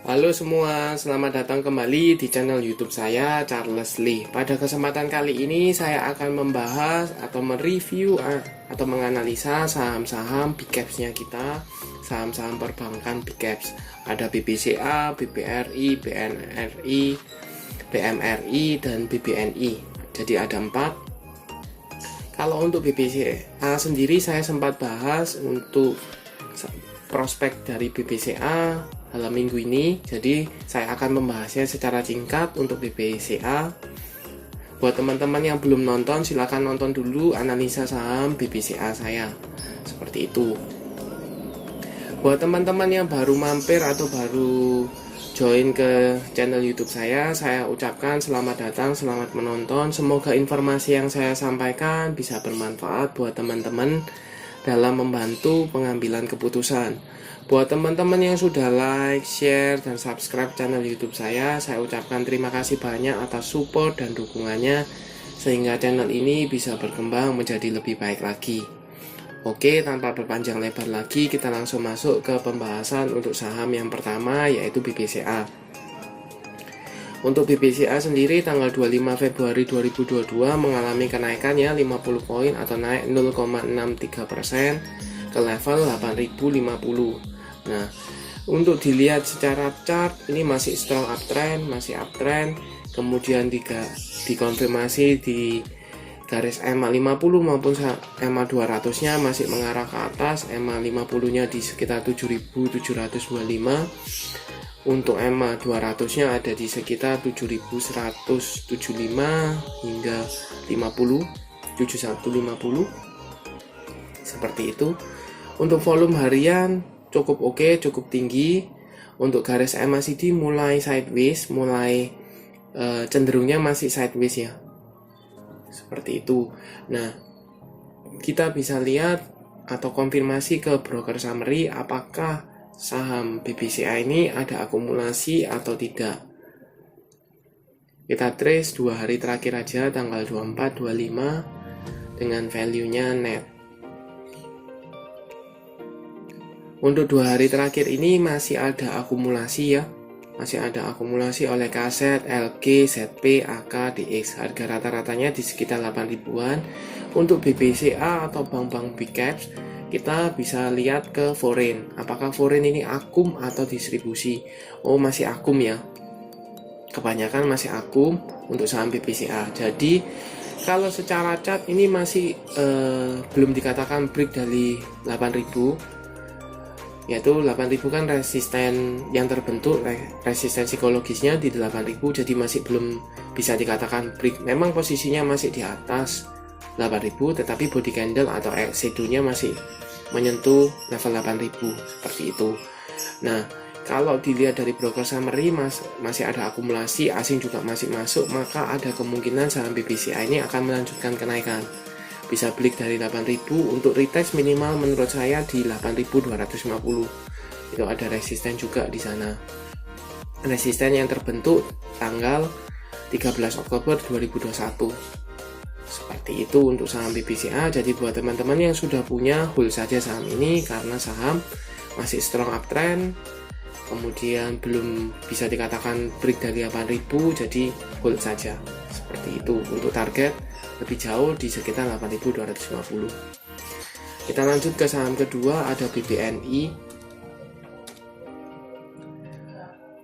Halo semua, selamat datang kembali di channel YouTube saya, Charles Lee. Pada kesempatan kali ini saya akan membahas atau mereview atau menganalisa saham-saham big caps-nya kita, saham-saham perbankan big caps. Ada BBCA, BBRI, BNRI, BMRI, dan BBNI. Jadi ada 4. Kalau untuk BBCA sendiri saya sempat bahas untuk prospek dari BBCA dalam minggu ini, jadi saya akan membahasnya secara singkat untuk BBCA. Buat teman-teman yang belum nonton, silakan nonton dulu analisa saham BBCA saya, seperti itu. Buat teman-teman yang baru mampir atau baru join ke channel YouTube saya ucapkan selamat datang, selamat menonton. Semoga informasi yang saya sampaikan bisa bermanfaat buat teman-teman dalam membantu pengambilan keputusan. Buat teman-teman yang sudah like, share, dan subscribe channel YouTube saya ucapkan terima kasih banyak atas support dan dukungannya, sehingga channel ini bisa berkembang menjadi lebih baik lagi. Oke, tanpa berpanjang lebar lagi, kita langsung masuk ke pembahasan untuk saham yang pertama, yaitu BBCA. Untuk BBCA sendiri tanggal 25 Februari 2022 mengalami kenaikan ya 50 poin atau naik 0,63% ke level 8050. Nah, untuk dilihat secara chart ini masih strong uptrend, kemudian dikonfirmasi di garis EMA 50 maupun EMA 200 nya masih mengarah ke atas. EMA 50 nya di sekitar 7725, untuk EMA 200 nya ada di sekitar 7175 hingga 7150, seperti itu. Untuk volume harian cukup oke, cukup tinggi. Untuk garis MACD mulai sideways, cenderungnya masih sideways ya, seperti itu. Nah, kita bisa lihat atau konfirmasi ke broker summary apakah saham BBCA ini ada akumulasi atau tidak. Kita trace 2 hari terakhir aja, tanggal 24, 25 dengan value-nya net. Untuk 2 hari terakhir ini masih ada akumulasi ya, masih ada akumulasi oleh KZ, LG, ZP, AK, DX. Harga rata-ratanya di sekitar 8 ribuan. Untuk BBCA atau bank-bank big caps, kita bisa lihat ke foreign. Apakah foreign ini akum atau distribusi? Oh, masih akum ya. Kebanyakan masih akum untuk saham BBCA. Jadi kalau secara chart ini masih belum dikatakan break dari 8000. Yaitu 8000 kan resisten yang terbentuk, resisten psikologisnya di 8000, jadi masih belum bisa dikatakan break. Memang posisinya masih di atas 8000, tetapi body candle atau shadow-nya masih menyentuh level 8000, seperti itu. Nah, kalau dilihat dari broker summary masih ada akumulasi, asing juga masih masuk, maka ada kemungkinan saham BBCA ini akan melanjutkan kenaikan. Bisa break dari 8000. Untuk retest minimal menurut saya di 8250. Itu ada resisten juga di sana. Resisten yang terbentuk tanggal 13 Oktober 2021. Seperti itu untuk saham BBCA. Jadi buat teman-teman yang sudah punya, hold saja saham ini karena saham masih strong uptrend. Kemudian belum bisa dikatakan break dari 8000, jadi hold saja. Seperti itu. Untuk target lebih jauh di sekitar 8250. Kita lanjut ke saham kedua, ada BBNI,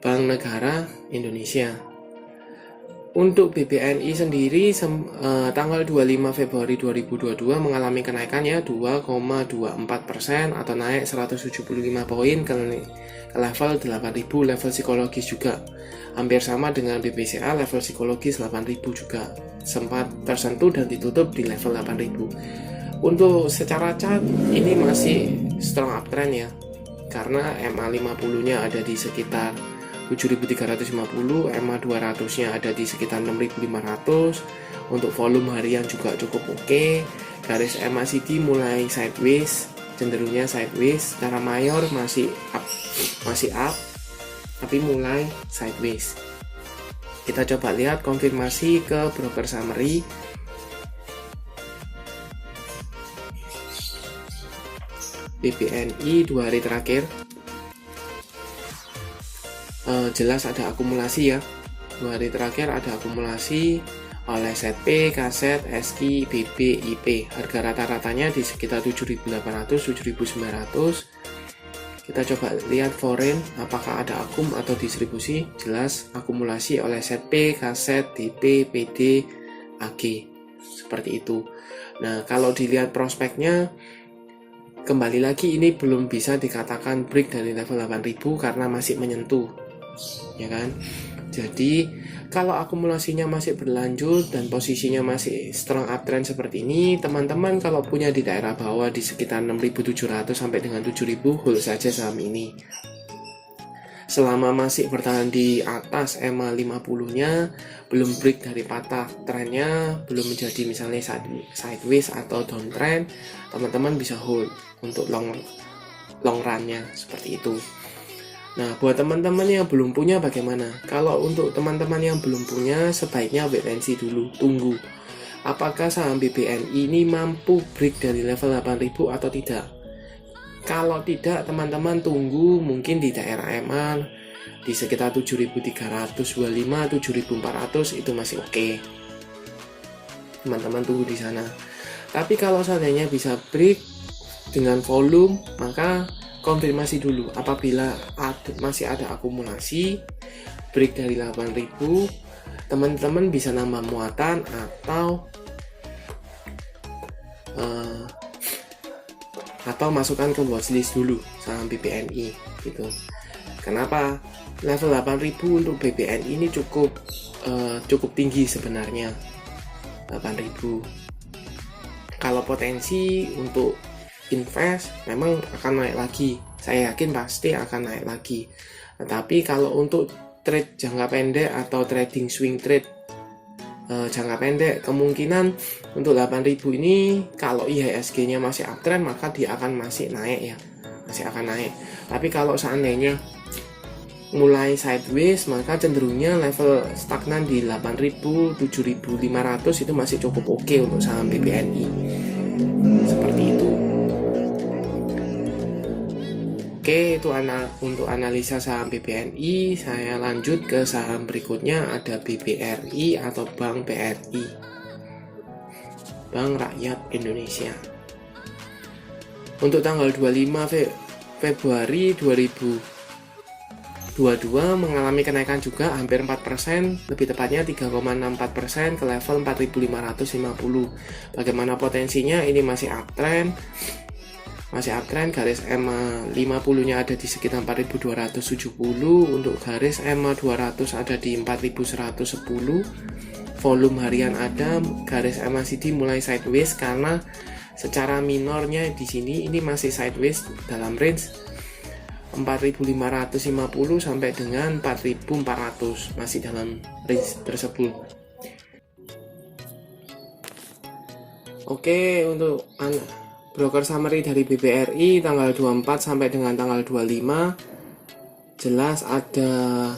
Bank Negara Indonesia. Untuk BBNI sendiri tanggal 25 Februari 2022 mengalami kenaikannya 2,24% atau naik 175 poin ke level 8000, level psikologis juga. Hampir sama dengan BBCA, level psikologis 8000 juga. Sempat tersentuh dan ditutup di level 8000. Untuk secara chart ini masih strong uptrend ya, karena MA 50-nya ada di sekitar 7350, MA 200-nya ada di sekitar 6500. Untuk volume harian juga cukup oke. Garis MACD mulai sideways, cenderungnya sideways. Secara mayor masih up, tapi mulai sideways. Kita coba lihat konfirmasi ke broker summary. BBNI 2 hari terakhir jelas ada akumulasi ya. 2 hari terakhir ada akumulasi oleh ZP, kaset, SKI, BB, IP. Harga rata-ratanya di sekitar 7.800, 7.900. Kita coba lihat foreign, apakah ada akum atau distribusi. Jelas akumulasi oleh ZP, kaset, DP, PD, AG. Seperti itu. Nah, kalau dilihat prospeknya, kembali lagi ini belum bisa dikatakan break dari level 8.000 karena masih menyentuh, ya kan? Jadi kalau akumulasinya masih berlanjut dan posisinya masih strong uptrend seperti ini, teman-teman kalau punya di daerah bawah di sekitar 6.700 sampai dengan 7.000, hold saja saham ini. Selama masih bertahan di atas EMA 50-nya, belum break dari patah trennya, belum menjadi misalnya sideways atau downtrend, teman-teman bisa hold untuk long run-nya seperti itu. Nah, buat teman-teman yang belum punya bagaimana? Kalau untuk teman-teman yang belum punya, sebaiknya wait and see dulu, tunggu. Apakah saham BBNI ini mampu break dari level 8.000 atau tidak? Kalau tidak, teman-teman tunggu mungkin di daerah EMA di sekitar 7.325, 7.400 itu masih oke. Teman-teman tunggu di sana. Tapi kalau seandainya bisa break dengan volume, maka konfirmasi dulu apabila masih ada akumulasi break dari 8.000, teman-teman bisa nambah muatan atau masukkan ke watchlist dulu saham BBNI gitu. Kenapa? Level 8.000 untuk BBNI ini cukup tinggi sebenarnya. 8.000. Kalau potensi untuk invest memang akan naik lagi, saya yakin pasti akan naik lagi. Tetapi kalau untuk trade jangka pendek atau trading swing trade jangka pendek, kemungkinan untuk 8.000 ini kalau IHSG nya masih uptrend maka dia akan masih naik ya, masih akan naik. Tapi kalau seandainya mulai sideways maka cenderungnya level stagnan di 8.000, 7.500 itu masih cukup oke untuk saham BBNI. Seperti itu. Oke, itu untuk analisa saham BBNI. Saya lanjut ke saham berikutnya, ada BBRI atau Bank BRI, Bank Rakyat Indonesia. Untuk tanggal 25 Februari 2022 mengalami kenaikan juga hampir 4%, lebih tepatnya 3,64% ke level 4.550. Bagaimana potensinya? Ini masih uptrend. Garis EMA 50 nya ada di sekitar 4.270, untuk garis EMA 200 ada di 4.110. Volume harian ada, garis EMA CD mulai sideways karena secara minornya di sini ini masih sideways dalam range 4.550 sampai dengan 4.400, masih dalam range tersebut. Oke, untuk broker summary dari BBRI tanggal 24 sampai dengan tanggal 25, jelas ada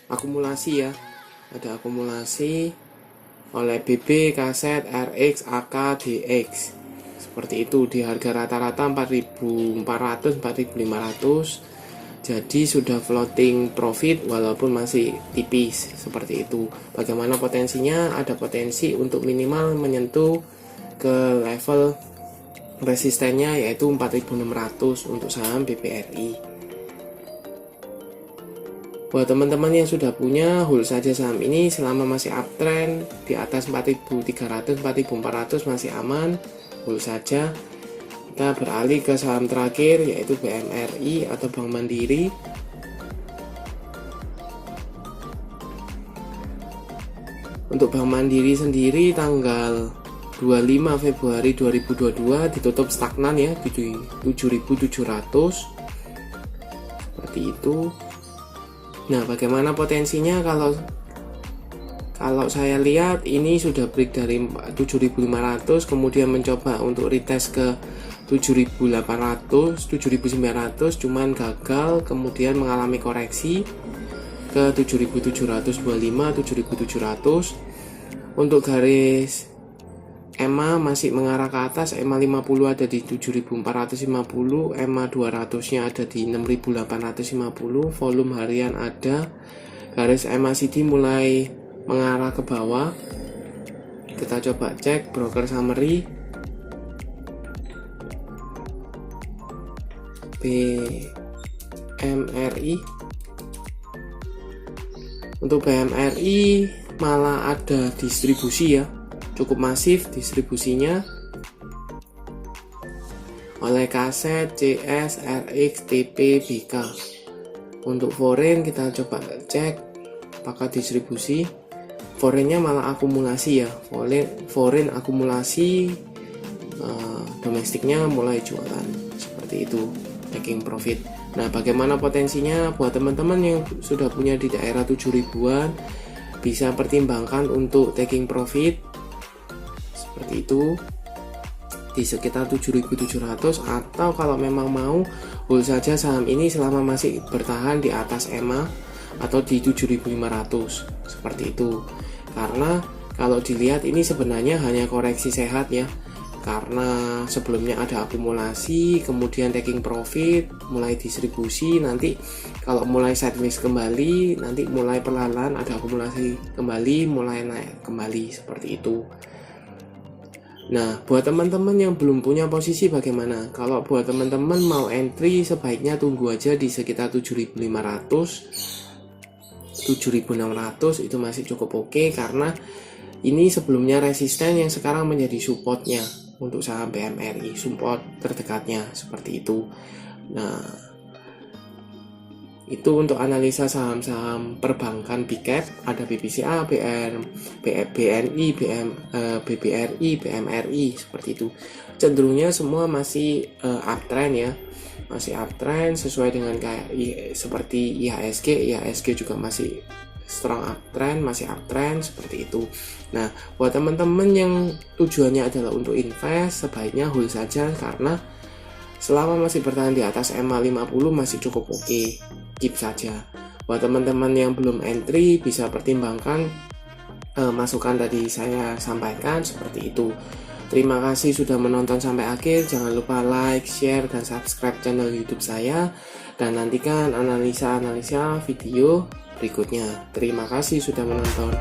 akumulasi ya, ada akumulasi oleh BB, kaset, RX, AK, DX. Seperti itu di harga rata-rata 4.400, 4.500. Jadi sudah floating profit walaupun masih tipis seperti itu. Bagaimana potensinya? Ada potensi untuk minimal menyentuh ke level resistennya yaitu 4.600 untuk saham BBRI. Buat teman-teman yang sudah punya, hold saja saham ini selama masih uptrend di atas 4.300, 4.400 masih aman, hold saja. Kita beralih ke saham terakhir yaitu BMRI atau Bank Mandiri. Untuk Bank Mandiri sendiri tanggal 25 Februari 2022 ditutup stagnan ya di 7.700 seperti itu. Nah, bagaimana potensinya? Kalau saya lihat ini sudah break dari 7.500, kemudian mencoba untuk retest ke 7.800, 7.900, cuman gagal, kemudian mengalami koreksi ke 7.725, 7.700. Untuk garis EMA masih mengarah ke atas, EMA 50 ada di 7450, EMA 200 nya ada di 6850, volume harian ada, garis MACD mulai mengarah ke bawah. Kita coba cek broker summary BMRI. Untuk BMRI malah ada distribusi ya, cukup masif distribusinya oleh KZ, CS, RX, TP, BK. Untuk foreign kita coba cek apakah distribusi. Foreignnya malah akumulasi ya, foreign akumulasi, domestiknya mulai jualan, seperti itu, taking profit. Nah, bagaimana potensinya buat teman-teman yang sudah punya di daerah 7 ribuan, bisa pertimbangkan untuk taking profit seperti itu di sekitar 7.700, atau kalau memang mau hold saja saham ini selama masih bertahan di atas EMA atau di 7.500 seperti itu. Karena kalau dilihat ini sebenarnya hanya koreksi sehat ya, karena sebelumnya ada akumulasi, kemudian taking profit, mulai distribusi, nanti kalau mulai sideways kembali, nanti mulai perlahan ada akumulasi kembali, mulai naik kembali, seperti itu. Nah, buat teman-teman yang belum punya posisi bagaimana? Kalau buat teman-teman mau entry, sebaiknya tunggu aja di sekitar 7.500, 7.600 itu masih cukup oke, karena ini sebelumnya resisten yang sekarang menjadi supportnya untuk saham BMRI, support terdekatnya seperti itu. Nah, itu untuk analisa saham-saham perbankan big cap, ada BBCA, BNI, BBRI, BMRI seperti itu. Cenderungnya semua masih uptrend ya, masih uptrend sesuai dengan kayak seperti IHSG juga masih strong uptrend, masih uptrend seperti itu. Nah, buat teman-teman yang tujuannya adalah untuk invest, sebaiknya hold saja, karena selama masih bertahan di atas EMA 50 masih cukup oke, keep saja. Buat teman-teman yang belum entry, bisa pertimbangkan masukan tadi saya sampaikan seperti itu. Terima kasih sudah menonton sampai akhir. Jangan lupa like, share, dan subscribe channel YouTube saya, dan nantikan analisa-analisa video berikutnya. Terima kasih sudah menonton.